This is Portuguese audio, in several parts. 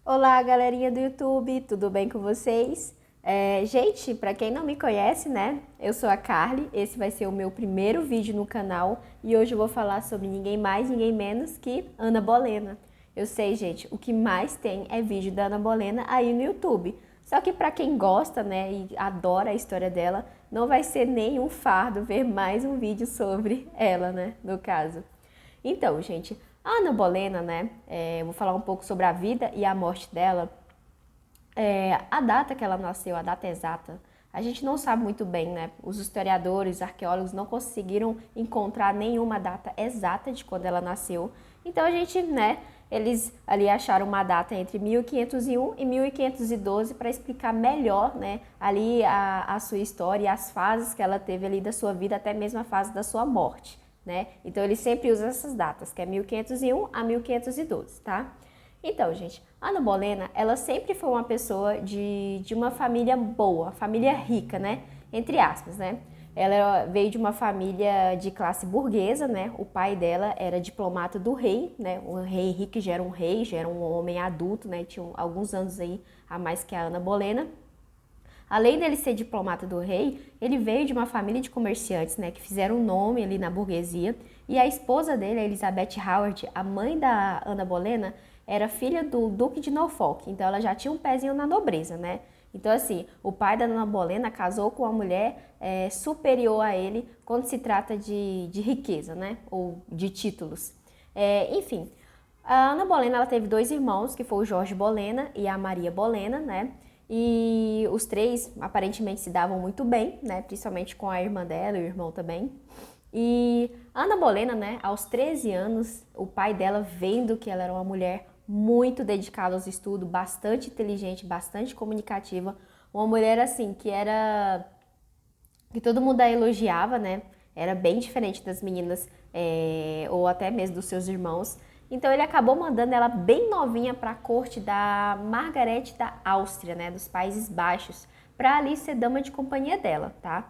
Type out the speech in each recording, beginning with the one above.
Olá, galerinha do YouTube, tudo bem com vocês? Gente, para quem não me conhece, né? Eu sou a Carly, esse vai ser o meu primeiro vídeo no canal e hoje eu vou falar sobre ninguém mais, ninguém menos que Ana Bolena. Eu sei, gente, o que mais tem é vídeo da Ana Bolena aí no YouTube. Só que para quem gosta, né, e adora a história dela, não vai ser nenhum fardo ver mais um vídeo sobre ela, né, no caso. Então, gente, a Ana Bolena, né? Eu vou falar um pouco sobre a vida e a morte dela. A data que ela nasceu, a data exata, a gente não sabe muito bem, né? Os historiadores, arqueólogos não conseguiram encontrar nenhuma data exata de quando ela nasceu. Então a gente, né? Eles ali acharam uma data entre 1501 e 1512 para explicar melhor, né? Ali a sua história e as fases que ela teve ali da sua vida, até mesmo a fase da sua morte, né? Então eles sempre usam essas datas, que é 1501 a 1512, tá? Então, gente, a Ana Bolena, ela sempre foi uma pessoa de uma família boa, família rica, né? Entre aspas, né? Ela veio de uma família de classe burguesa, né? O pai dela era diplomata do rei, né? O rei Henrique já era um rei, já era um homem adulto, né? Tinha alguns anos aí a mais que a Ana Bolena. Além dele ser diplomata do rei, ele veio de uma família de comerciantes, né, que fizeram um nome ali na burguesia. E a esposa dele, a Elizabeth Howard, a mãe da Ana Bolena, era filha do Duque de Norfolk. Então ela já tinha um pezinho na nobreza, né? Então assim, o pai da Ana Bolena casou com uma mulher superior a ele quando se trata de riqueza, né? Ou de títulos. Enfim, a Ana Bolena ela teve dois irmãos, que foi o Jorge Bolena e a Maria Bolena, né? E os três aparentemente se davam muito bem, né? Principalmente com a irmã dela e o irmão também. E a Ana Bolena, né? Aos 13 anos, o pai dela, vendo que ela era uma mulher muito dedicada aos estudos, bastante inteligente, bastante comunicativa, uma mulher assim que todo mundo a elogiava, né? Era bem diferente das meninas, ou até mesmo dos seus irmãos. Então ele acabou mandando ela bem novinha para a corte da Margarete da Áustria, né? Dos Países Baixos, para ali ser dama de companhia dela, tá?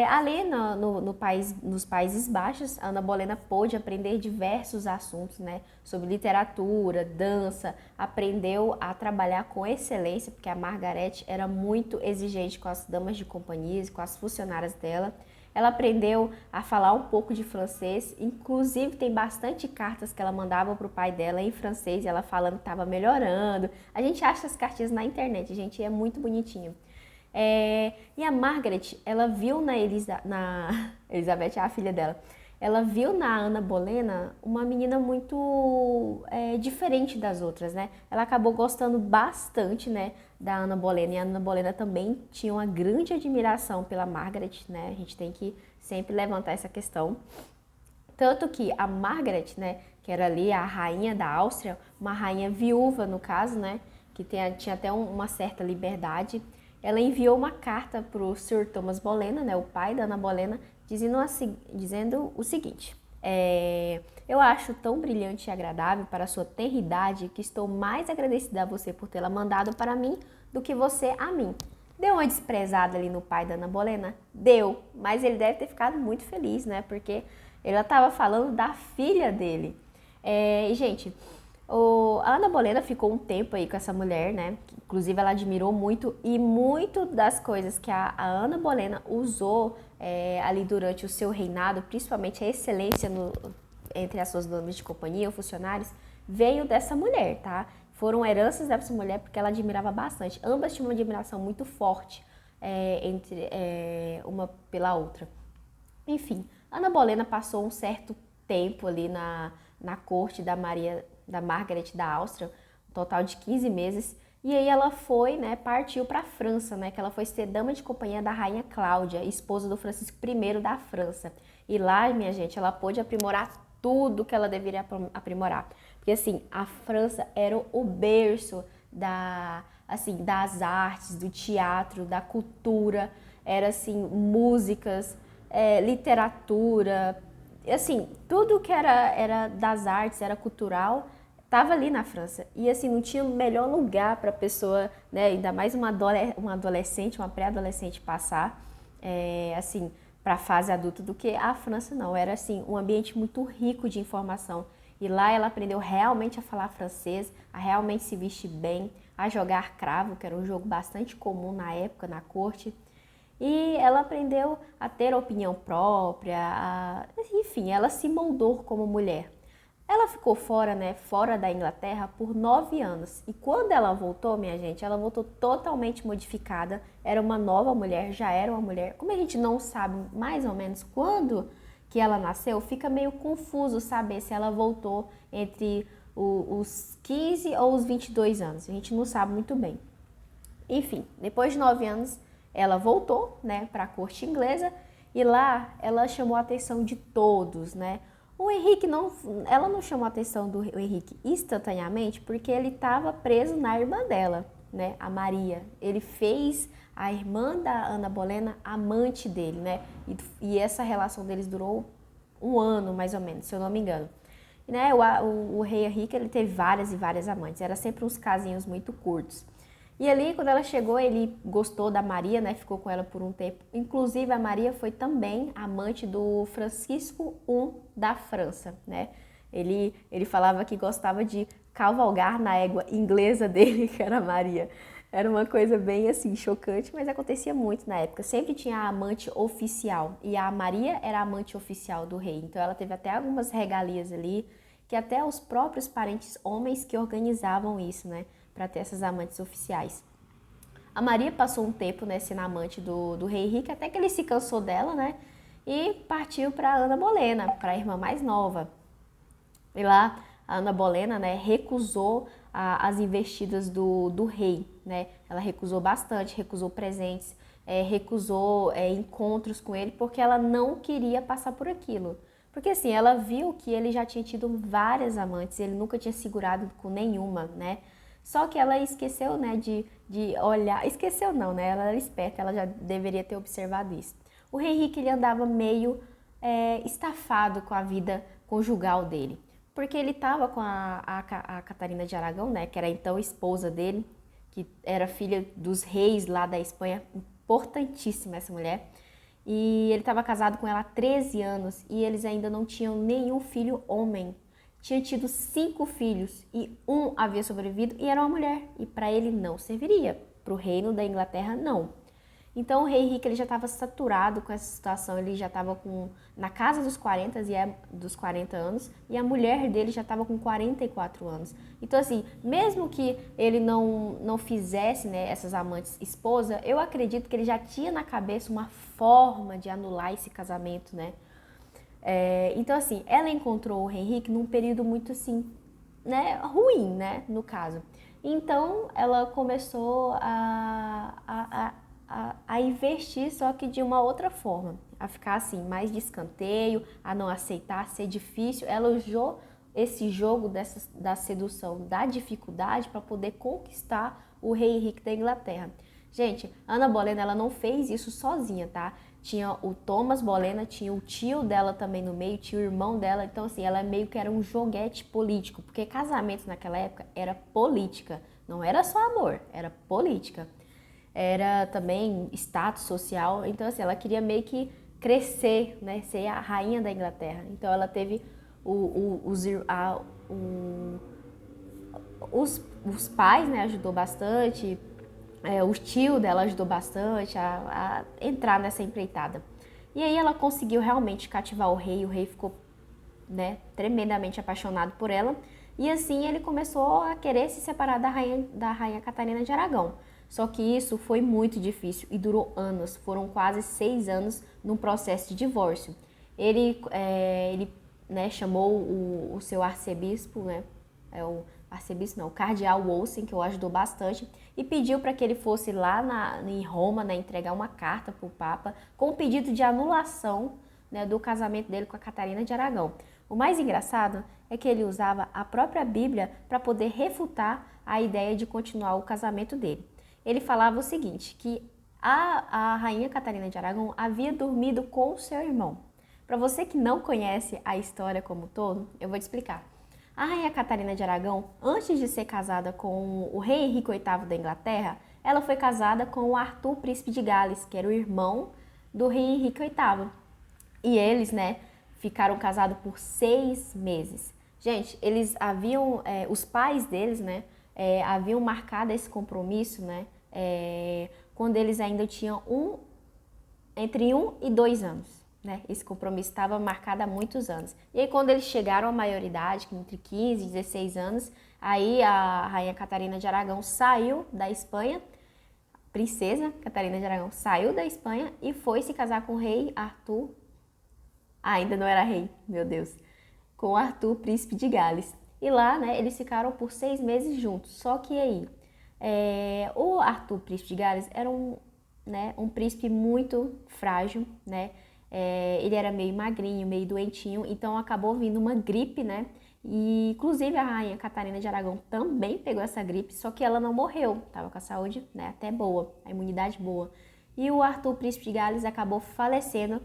Ali no país, nos Países Baixos, a Ana Bolena pôde aprender diversos assuntos, né, sobre literatura, dança, aprendeu a trabalhar com excelência, porque a Margarete era muito exigente com as damas de companhia, com as funcionárias dela. Ela aprendeu a falar um pouco de francês, inclusive tem bastante cartas que ela mandava para o pai dela em francês, ela falando que estava melhorando. A gente acha as cartinhas na internet, gente, é muito bonitinho. E a Margaret, ela viu na Elizabeth, a filha dela, ela viu na Ana Bolena uma menina muito diferente das outras, né? Ela acabou gostando bastante, né, da Ana Bolena. E a Ana Bolena também tinha uma grande admiração pela Margaret, né? A gente tem que sempre levantar essa questão. Tanto que a Margaret, né, que era ali a rainha da Áustria, uma rainha viúva no caso, né, que tinha até uma certa liberdade, ela enviou uma carta para o Sir Thomas Bolena, né, o pai da Ana Bolena, dizendo o seguinte: eu acho tão brilhante e agradável para a sua tenridade que estou mais agradecida a você por tê-la mandado para mim do que você a mim. Deu uma desprezada ali no pai da Ana Bolena? Deu, mas ele deve ter ficado muito feliz, né? Porque ela estava falando da filha dele. E, gente, a Ana Bolena ficou um tempo aí com essa mulher, né? Inclusive, ela admirou muito e muito das coisas que a Ana Bolena usou ali durante o seu reinado, principalmente a excelência entre as suas damas de companhia ou funcionários, veio dessa mulher, tá? Foram heranças dessa mulher porque ela admirava bastante. Ambas tinham uma admiração muito forte entre uma pela outra. Enfim, Ana Bolena passou um certo tempo ali na corte da Margaret da Áustria, um total de 15 meses, e aí ela foi, né, partiu para a França, né, que ela foi ser dama de companhia da rainha Cláudia, esposa do Francisco I da França. E lá, minha gente, ela pôde aprimorar tudo que ela deveria aprimorar. Porque assim, a França era o berço das artes, do teatro, da cultura, era assim, músicas, literatura, assim, tudo que era das artes, era cultural, estava ali na França. E assim, não tinha melhor lugar para a pessoa, né, ainda mais uma adolescente, uma pré-adolescente passar, assim, para a fase adulta do que a França não. Era assim, um ambiente muito rico de informação. E lá ela aprendeu realmente a falar francês, a realmente se vestir bem, a jogar cravo, que era um jogo bastante comum na época, na corte. E ela aprendeu a ter opinião própria, enfim, ela se moldou como mulher. Ela ficou fora, né, fora da Inglaterra por 9 anos. E quando ela voltou, minha gente, ela voltou totalmente modificada. Era uma nova mulher, já era uma mulher. Como a gente não sabe mais ou menos quando que ela nasceu, fica meio confuso saber se ela voltou entre os 15 ou os 22 anos. A gente não sabe muito bem. Enfim, depois de 9 anos, ela voltou, né, para a corte inglesa e lá ela chamou a atenção de todos, né? O Henrique ela não chamou a atenção do Henrique instantaneamente porque ele estava preso na irmã dela, né, a Maria. Ele fez a irmã da Ana Bolena amante dele, né? E essa relação deles durou 1 ano, mais ou menos, se eu não me engano. E, né, o rei Henrique, ele teve várias e várias amantes. Era sempre uns casinhos muito curtos. E ali, quando ela chegou, ele gostou da Maria, né? Ficou com ela por um tempo. Inclusive, a Maria foi também amante do Francisco I da França, né? Ele falava que gostava de cavalgar na égua inglesa dele, que era a Maria. Era uma coisa bem, assim, chocante, mas acontecia muito na época. Sempre tinha a amante oficial. E a Maria era a amante oficial do rei. Então, ela teve até algumas regalias ali, que até os próprios parentes homens que organizavam isso, né? Para ter essas amantes oficiais. A Maria passou um tempo, né, sendo amante do rei Henrique, até que ele se cansou dela, né, e partiu para Ana Bolena, para a irmã mais nova. E lá a Ana Bolena, né, recusou as investidas do rei, né, ela recusou bastante, recusou presentes, recusou encontros com ele, porque ela não queria passar por aquilo. Porque assim, ela viu que ele já tinha tido várias amantes, ele nunca tinha segurado com nenhuma, né. Só que ela esqueceu, né, de olhar, esqueceu não, né, ela era esperta, ela já deveria ter observado isso. O rei Henrique, ele andava meio estafado com a vida conjugal dele, porque ele estava com a Catarina de Aragão, né, que era então esposa dele, que era filha dos reis lá da Espanha, importantíssima essa mulher, e ele estava casado com ela há 13 anos e eles ainda não tinham nenhum filho homem. Tinha tido 5 filhos e um havia sobrevivido e era uma mulher. E para ele não serviria, para o reino da Inglaterra não. Então o rei Henrique, ele já estava saturado com essa situação, ele já estava na casa dos 40 anos e a mulher dele já estava com 44 anos. Então assim, mesmo que ele não fizesse, né, essas amantes esposa, eu acredito que ele já tinha na cabeça uma forma de anular esse casamento, né? Então assim, ela encontrou o Henrique num período muito assim, né, ruim, né, no caso. Então ela começou a investir, só que de uma outra forma, a ficar assim, mais de escanteio, a não aceitar, ser difícil. Ela usou esse jogo da sedução, da dificuldade para poder conquistar o rei Henrique da Inglaterra. Gente, Ana Bolena, ela não fez isso sozinha, tá? Tinha o Thomas Bolena, tinha o tio dela também no meio, tinha o irmão dela. Então, assim, ela meio que era um joguete político, porque casamento naquela época era política. Não era só amor, era política. Era também status social. Então, assim, ela queria meio que crescer, né? Ser a rainha da Inglaterra. Então, ela teve os pais, né? Ajudou bastante. O tio dela ajudou bastante a entrar nessa empreitada. E aí ela conseguiu realmente cativar o rei ficou, né, tremendamente apaixonado por ela. E assim ele começou a querer se separar da rainha Catarina de Aragão. Só que isso foi muito difícil e durou anos, foram quase 6 anos num processo de divórcio. Ele né, chamou o seu arcebispo, né, o cardeal Wolsey, que o ajudou bastante, e pediu para que ele fosse lá em Roma, né, entregar uma carta para o Papa com o pedido de anulação, né, do casamento dele com a Catarina de Aragão. O mais engraçado é que ele usava a própria Bíblia para poder refutar a ideia de continuar o casamento dele. Ele falava o seguinte, que a rainha Catarina de Aragão havia dormido com o seu irmão. Para você que não conhece a história como um todo, eu vou te explicar. A rainha Catarina de Aragão, antes de ser casada com o rei Henrique VIII da Inglaterra, ela foi casada com o Arthur, príncipe de Gales, que era o irmão do rei Henrique VIII. E eles, né, ficaram casados por 6 meses. Gente, eles haviam, os pais deles, né, haviam marcado esse compromisso, né, quando eles ainda tinham entre 1 e 2 anos, né? Esse compromisso estava marcado há muitos anos. E aí, quando eles chegaram à maioridade, entre 15 e 16 anos, aí a rainha Catarina de Aragão saiu da Espanha, princesa Catarina de Aragão saiu da Espanha e foi se casar com o rei Arthur. Ainda não era rei, meu Deus. Com Arthur, príncipe de Gales. E lá, né, eles ficaram por 6 meses juntos. Só que aí, o Arthur, príncipe de Gales, era um príncipe muito frágil, né? Ele era meio magrinho, meio doentinho, então acabou vindo uma gripe, né? E inclusive a rainha Catarina de Aragão também pegou essa gripe, só que ela não morreu, estava com a saúde, né, até boa, a imunidade boa. E o Arthur, príncipe de Gales, acabou falecendo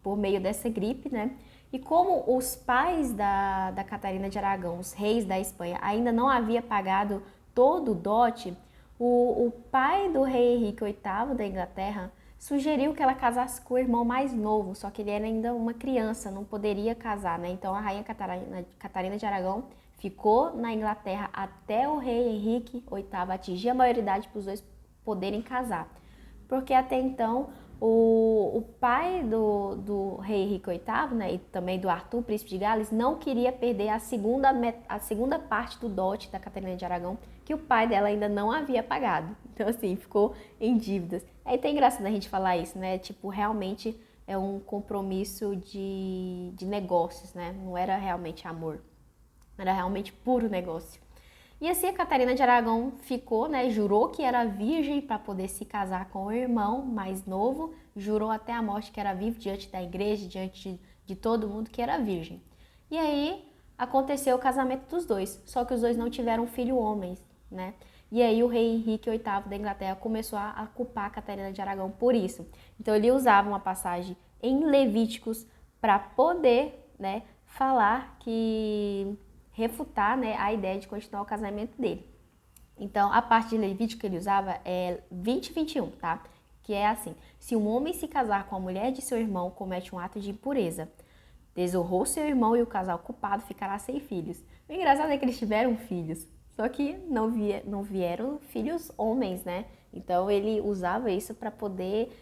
por meio dessa gripe, né? E como os pais da Catarina de Aragão, os reis da Espanha, ainda não havia pagado todo o dote, o pai do rei Henrique VIII da Inglaterra sugeriu que ela casasse com o irmão mais novo, só que ele era ainda uma criança, não poderia casar, né? Então a rainha Catarina de Aragão ficou na Inglaterra até o rei Henrique VIII atingir a maioridade para os dois poderem casar. Porque até então o pai do rei Henrique VIII, né, e também do Arthur, príncipe de Gales, não queria perder a segunda parte do dote da Catarina de Aragão, que o pai dela ainda não havia pagado. Então, assim, ficou em dívidas. É até engraçado a gente falar isso, né? Tipo, realmente é um compromisso de negócios, né? Não era realmente amor. Era realmente puro negócio. E assim a Catarina de Aragão ficou, né? Jurou que era virgem para poder se casar com o irmão mais novo. Jurou até a morte que era vivo diante da igreja, diante de todo mundo que era virgem. E aí aconteceu o casamento dos dois. Só que os dois não tiveram filho homens, né? E aí o rei Henrique VIII da Inglaterra começou a culpar a Catarina de Aragão por isso. Então ele usava uma passagem em Levíticos para poder, né, falar que refutar, né, a ideia de continuar o casamento dele. Então, a parte de Levítico que ele usava é 20 e 21, tá? Que é assim: se um homem se casar com a mulher de seu irmão, comete um ato de impureza. Desonrou seu irmão e o casal culpado ficará sem filhos. O engraçado é que eles tiveram filhos, só que não vieram filhos homens, né? Então, ele usava isso para poder,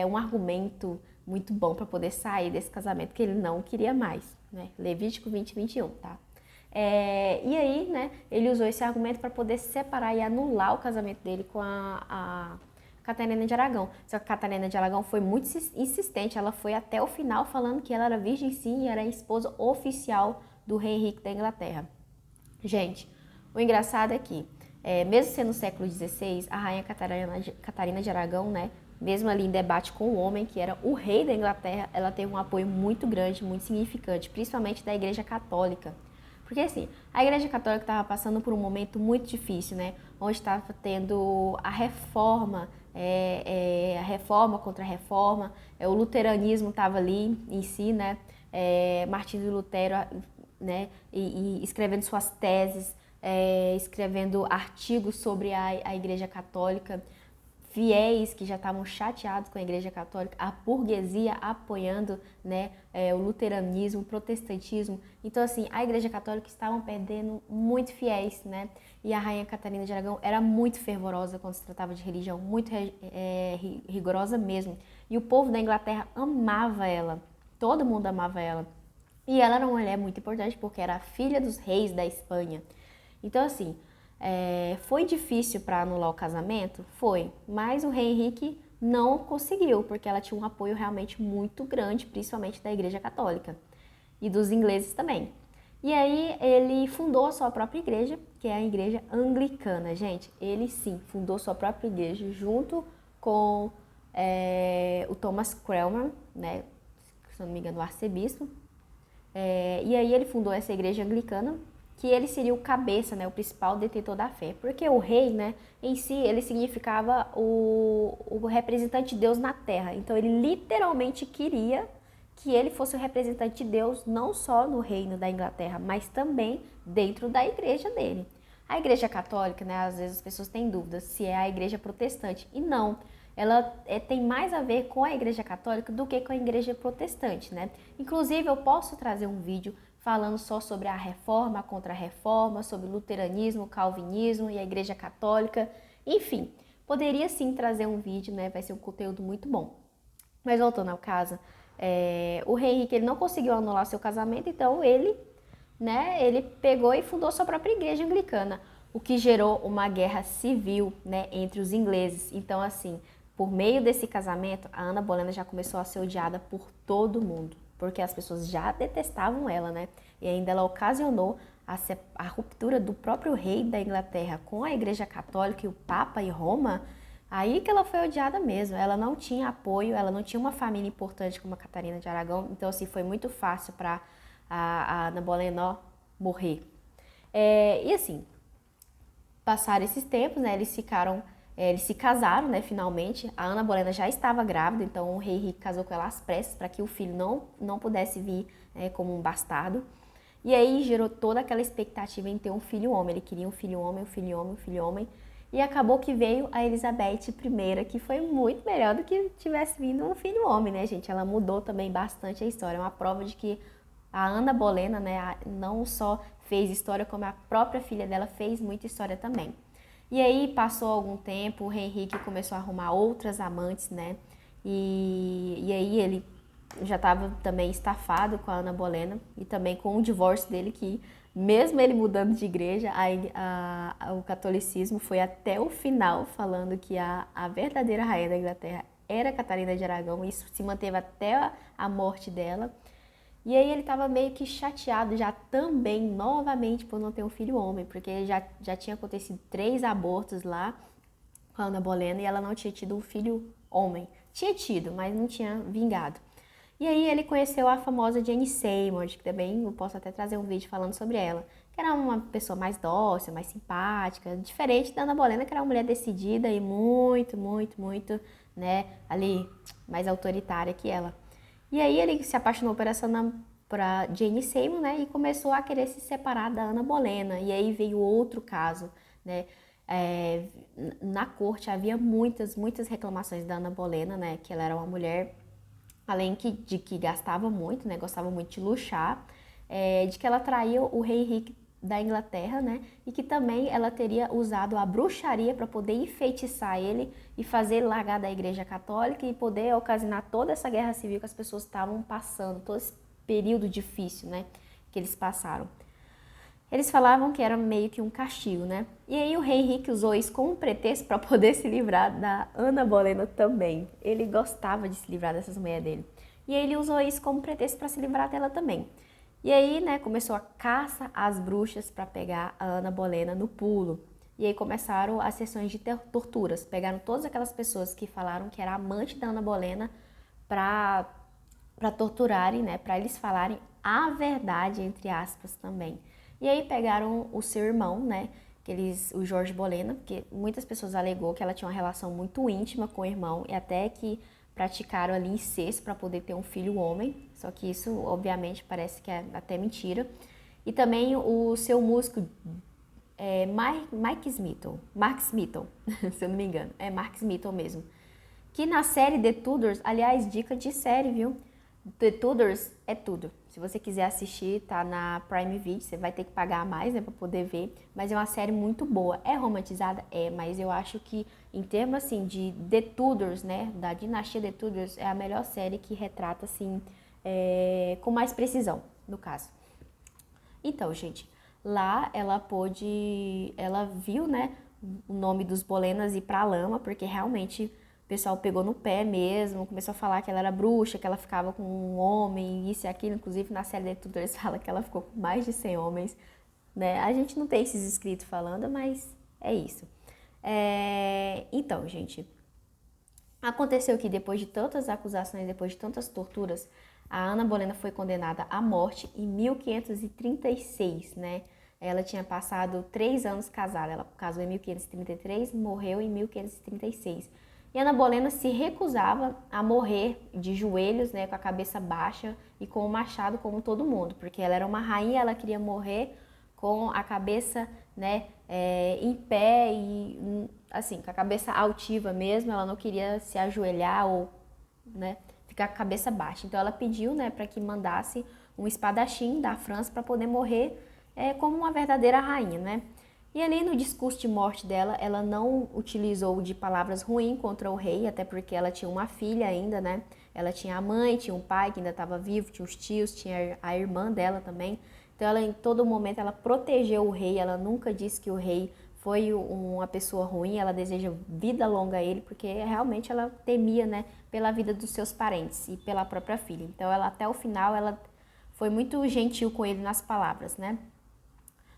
um argumento muito bom para poder sair desse casamento que ele não queria mais, né? Levítico 20 e 21, tá? E aí, né, ele usou esse argumento para poder separar e anular o casamento dele com a Catarina de Aragão. Só que a Catarina de Aragão foi muito insistente, ela foi até o final falando que ela era virgem sim e era a esposa oficial do rei Henrique da Inglaterra. Gente, o engraçado é que, mesmo sendo no século XVI, a rainha Catarina de Aragão, né, mesmo ali em debate com o homem, que era o rei da Inglaterra, ela teve um apoio muito grande, muito significante, principalmente da Igreja Católica. Porque assim, a Igreja Católica estava passando por um momento muito difícil, né? Onde estava tendo a reforma, a reforma contra a reforma, o luteranismo estava ali em si, né? Martinho Lutero, né? E escrevendo suas teses, escrevendo artigos sobre a Igreja Católica. Fiéis que já estavam chateados com a Igreja Católica, a burguesia apoiando, né, o luteranismo, o protestantismo. Então, assim, a Igreja Católica estavam perdendo muito fiéis, né? E a rainha Catarina de Aragão era muito fervorosa quando se tratava de religião, muito rigorosa mesmo. E o povo da Inglaterra amava ela, todo mundo amava ela. E ela era uma mulher muito importante porque era a filha dos reis da Espanha. Então, assim, foi difícil para anular o casamento? Foi, mas o rei Henrique não conseguiu, porque ela tinha um apoio realmente muito grande, principalmente da Igreja Católica e dos ingleses também. E aí ele fundou a sua própria igreja, que é a Igreja Anglicana. Gente, ele sim fundou sua própria igreja junto com o Thomas Cromwell, né, se não me engano, o arcebispo. E aí ele fundou essa igreja anglicana, que ele seria o cabeça, né, o principal detentor da fé. Porque o rei, né, em si, ele significava o representante de Deus na terra. Então ele literalmente queria que ele fosse o representante de Deus não só no reino da Inglaterra, mas também dentro da igreja dele. A igreja católica, né, às vezes as pessoas têm dúvidas se é a igreja protestante. E não, ela tem mais a ver com a igreja católica do que com a igreja protestante, né? Inclusive, eu posso trazer um vídeo falando só sobre a reforma, a contra-reforma, sobre o luteranismo, o calvinismo e a Igreja Católica. Enfim, poderia sim trazer um vídeo, né? Vai ser um conteúdo muito bom. Mas voltando ao caso, o rei Henrique ele não conseguiu anular seu casamento, então ele pegou e fundou sua própria igreja anglicana, o que gerou uma guerra civil, né, entre os ingleses. Então, assim, por meio desse casamento, a Ana Bolena já começou a ser odiada por todo mundo, porque as pessoas já detestavam ela, né? E ainda ela ocasionou a ruptura do próprio rei da Inglaterra com a Igreja Católica e o Papa e Roma. Aí que ela foi odiada mesmo. Ela não tinha apoio, ela não tinha uma família importante como a Catarina de Aragão. Então, assim, foi muito fácil para a Ana Bolena morrer. E assim, passaram esses tempos, né? Eles se casaram, né? Finalmente. A Ana Bolena já estava grávida, então o rei Henrique casou com ela às pressas para que o filho não pudesse vir, né, como um bastardo. E aí gerou toda aquela expectativa em ter um filho homem. Ele queria um filho homem, um filho homem, um filho homem. E acabou que veio a Elizabeth I, que foi muito melhor do que tivesse vindo um filho homem, né, gente? Ela mudou também bastante a história. É uma prova de que a Ana Bolena, né, não só fez história, como a própria filha dela fez muita história também. E aí passou algum tempo, o rei Henrique começou a arrumar outras amantes, né? E aí ele já estava também estafado com a Ana Bolena e também com o divórcio dele, que mesmo ele mudando de igreja, o catolicismo foi até o final falando que a verdadeira rainha da Inglaterra era Catarina de Aragão. Isso se manteve até a morte dela. E aí ele estava meio que chateado já também, novamente, por não ter um filho homem, porque já tinha acontecido 3 abortos lá com a Ana Bolena e ela não tinha tido um filho homem. Tinha tido, mas não tinha vingado. E aí ele conheceu a famosa Jane Seymour, que também eu posso até trazer um vídeo falando sobre ela, que era uma pessoa mais dócil, mais simpática, diferente da Ana Bolena, que era uma mulher decidida e muito, muito, muito, né, ali, mais autoritária que ela. E aí ele se apaixonou por Jane Seymour, né, e começou a querer se separar da Ana Bolena. E aí veio outro caso, né, na corte havia muitas, muitas reclamações da Ana Bolena, né, que ela era uma mulher, além de que gastava muito, né, gostava muito de luxar, de que ela traía o rei Henrique da Inglaterra, né, e que também ela teria usado a bruxaria para poder enfeitiçar ele e fazer ele largar da Igreja Católica e poder ocasionar toda essa guerra civil que as pessoas estavam passando, todo esse período difícil, né, que eles passaram. Eles falavam que era meio que um castigo, né? E aí o rei Henrique usou isso como um pretexto para poder se livrar da Ana Bolena também. Ele gostava de se livrar dessas mulheres dele. E aí ele usou isso como pretexto para se livrar dela também. E aí, né, começou a caça às bruxas para pegar a Ana Bolena no pulo. E aí começaram as sessões de torturas. Pegaram todas aquelas pessoas que falaram que era amante da Ana Bolena para torturarem, né, para eles falarem a verdade, entre aspas, também. E aí pegaram o seu irmão, né, o Jorge Bolena, porque muitas pessoas alegou que ela tinha uma relação muito íntima com o irmão e até que praticaram ali incesto para poder ter um filho homem, só que isso obviamente parece que é até mentira. E também o seu músico Mark Smithson, se eu não me engano, é Mark Smithson mesmo, que na série The Tudors, aliás, dica de série, viu? The Tudors é tudo. Se você quiser assistir, tá na Prime Video, você vai ter que pagar mais, né, pra poder ver, mas é uma série muito boa. É romantizada? É, mas eu acho que em termos, assim, de The Tudors, né, da dinastia The Tudors, é a melhor série que retrata, assim, com mais precisão, no caso. Então, gente, lá ela viu, né, o nome dos Bolenas ir pra lama, porque realmente o pessoal pegou no pé mesmo, começou a falar que ela era bruxa, que ela ficava com um homem, isso e aquilo. Inclusive, na série de Tudors fala que ela ficou com mais de 100 homens, né? A gente não tem esses escritos falando, mas é isso. Então, gente, aconteceu que depois de tantas acusações, depois de tantas torturas, a Ana Bolena foi condenada à morte em 1536, né? Ela tinha passado 3 anos casada, ela casou em 1533, morreu em 1536. E Ana Bolena se recusava a morrer de joelhos, né, com a cabeça baixa e com o machado como todo mundo, porque ela era uma rainha, ela queria morrer com a cabeça, né, em pé e assim, com a cabeça altiva mesmo, ela não queria se ajoelhar ou, né, ficar com a cabeça baixa. Então ela pediu, né, para que mandasse um espadachim da França para poder morrer como uma verdadeira rainha, né? E ali no discurso de morte dela, ela não utilizou de palavras ruins contra o rei, até porque ela tinha uma filha ainda, né? Ela tinha a mãe, tinha um pai que ainda estava vivo, tinha os tios, tinha a irmã dela também. Então ela em todo momento ela protegeu o rei, ela nunca disse que o rei foi uma pessoa ruim, ela deseja vida longa a ele, porque realmente ela temia, né, pela vida dos seus parentes e pela própria filha. Então ela até o final ela foi muito gentil com ele nas palavras, né?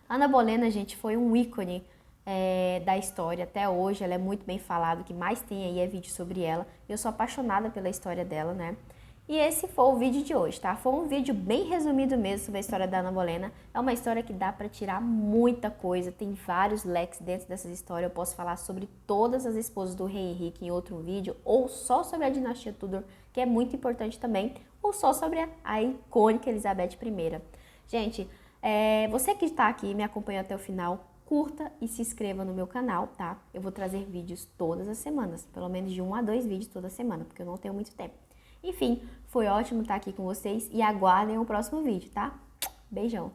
Ana Bolena, gente, foi um ícone da história até hoje, ela é muito bem falada, o que mais tem aí é vídeo sobre ela. Eu sou apaixonada pela história dela, né? E esse foi o vídeo de hoje, tá? Foi um vídeo bem resumido mesmo sobre a história da Ana Bolena. É uma história que dá pra tirar muita coisa, tem vários leques dentro dessa história. Eu posso falar sobre todas as esposas do rei Henrique em outro vídeo, ou só sobre a dinastia Tudor, que é muito importante também, ou só sobre a icônica Elizabeth I. Gente, você que está aqui me acompanhando até o final, curta e se inscreva no meu canal, tá? Eu vou trazer vídeos todas as semanas, pelo menos de 1 a 2 vídeos toda semana, porque eu não tenho muito tempo. Enfim, foi ótimo estar aqui com vocês e aguardem o próximo vídeo, tá? Beijão!